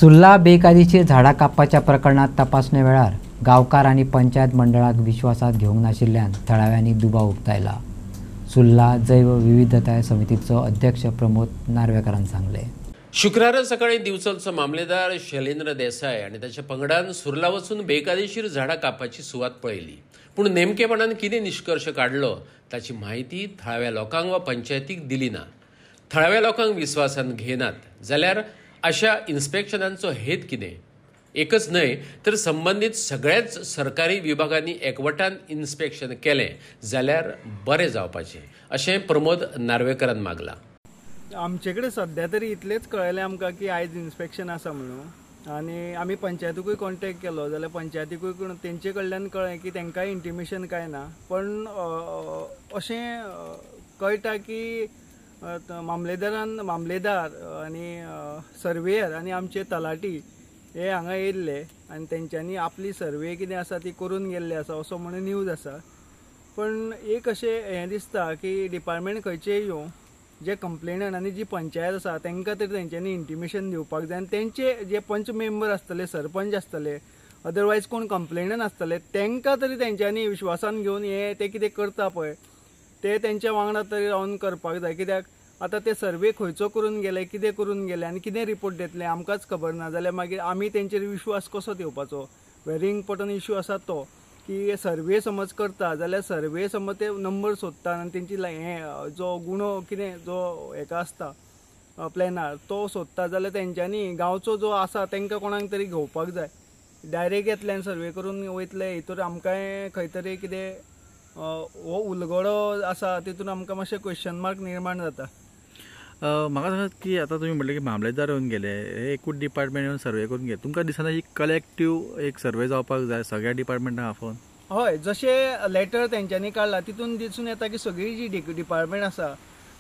सुर्ला बेकायदेशीर झाडां कापपाच्या प्रकरणात तपासणे वेळार गांवकार आणि पंचायत मंडळाक विश्वासात घेवंक नाशिल्ल्यान थळाव्यांनी दुबाव उक्तायला. सुर्ला जैव विविधताय समितीचो अध्यक्ष प्रमोद नार्वेकारान सांगले. शुक्रारा सकाळी दिवचलचो मामलेदार शैलेंद्र देसाय आणि ताच्या पंगडान सुर्ला वचून बेकायदेशीर झाडां कापपाची सुवात पळयली. पूण नेमकेपणान कितें निष्कर्श काडलो ताची म्हायती थळाव्या लोकांक वा पंचायतीक दिली ना. थळाव्या लोकांक विश्वासान घेनात जाल्यार अशा इन्स्पेक्शनांचो हेत कितें? एकच न्हय तर संबंधीत सगळ्याच सरकारी विभागांनी एकवटान इन्स्पेक्शन केलें जाल्यार बरें जावपाचें अशें प्रमोद नार्वेकरान मागलां. आमचे कडेन सध्या तरी इतलेंच कळयलें आमकां की आयज इन्स्पेक्शन आसा म्हणून, आनी आमी पंचायतीकूय कॉन्टेक्ट केलो जाल्यार पंचायतीकूय तेंचे कडल्यान कळ्ळें की तेंकांय इंटिमेशन कांय ना. पण अशें कळटा की मामलेदार आनी सर्वेयर आनी आमचे तलाटी हे हांगा येयल्ले आनी तेंच्यांनी आपली सर्वे कितें आसा ती करून गेल्ले आसा असो म्हणून न्यूज आसा. पण एक अशें हें दिसता की डिपार्टमेंट खंयचेय येवं, जे कंप्लेनंट आनी जी पंचायत आसा तांकां तरी तेंच्यांनी इंटिमेशन दिवपाक जाय आनी तेंचे जे पंच मेंबर आसतले, सरपंच आसतले, अदरवायज कोण कंप्लेनंट आसतले तांकां तरी तेंच्यांनी विश्वासान घेवन हे ते कितें करता पळय ते तेंच्या वांगडा तरी रावन करपाक जाय. कित्याक आतां ते सर्वे खंयचो करून गेले, कितें करून गेले आनी कितें रिपोर्ट देतले आमकांच खबर ना जाल्यार मागीर आमी तेंचेर विश्वास कसो दिवपाचो. व्हेरी इम्पॉर्टंट इश्यू आसा तो की सर्वे समज करता जाल्यार सर्वे समज ते नंबर सोदता आनी तेंची हें जो गुणो कितें जो हेका आसता प्लॅनार तो सोदता जाल्यार तेंच्यांनी गांवचो जो आसा तांकां कोणाक तरी घेवपाक जाय. डायरेक्ट येतले आनी सर्वे करून वयतले हितूर आमकांय खंय तरी कितें हो उलगडो आसा तितून आमकां मातशें क्वेश्चन मार्क निर्माण जाता. म्हाका सांगात की आतां तुमी म्हणलें की मामलेदार येवन गेले, हे एकूच डिपार्टमेंट येवन सर्वे करून गेले, तुमकां दिसना एक कलेक्टीव एक सर्वे जावपाक जाय सगळ्या डिपार्टमेंटांक आफोवन? हय, जशें लेटर तेंच्यांनी काडला तितून दिसून येता की सगळी जी डिपार्टमेंट आसा,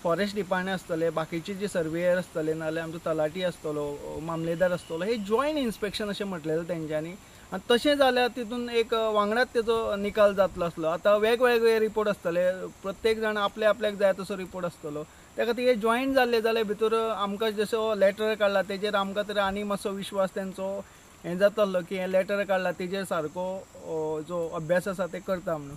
फॉरेस्ट डिपार्टमेंट आसतले, बाकीचे जे सर्वेयर आसतले नाल्यार आमचो तलाटी आसतलो, मामलेदार आसतलो, हे जॉयंट इन्स्पेक्शन अशें म्हटलेलें तेंच्यांनी. आनी तशें जाल्यार तितून एक वांगडाच तेजो निकाल जातलो आसलो. आतां वेगवेगळे रिपोर्ट आसतले, प्रत्येक जाण आपल्याक जाय तसो रिपोर्ट आसतलो, त्या खातीर हे जॉयंट जाल्ले जाल्यार भितर आमकां जसो लेटर काडला तेजेर आमकां तरी आनी मातसो विश्वास तेंचो हें जातालो की हें लेटर काडला तेजेर सारको जो अभ्यास आसा ते करता म्हणून.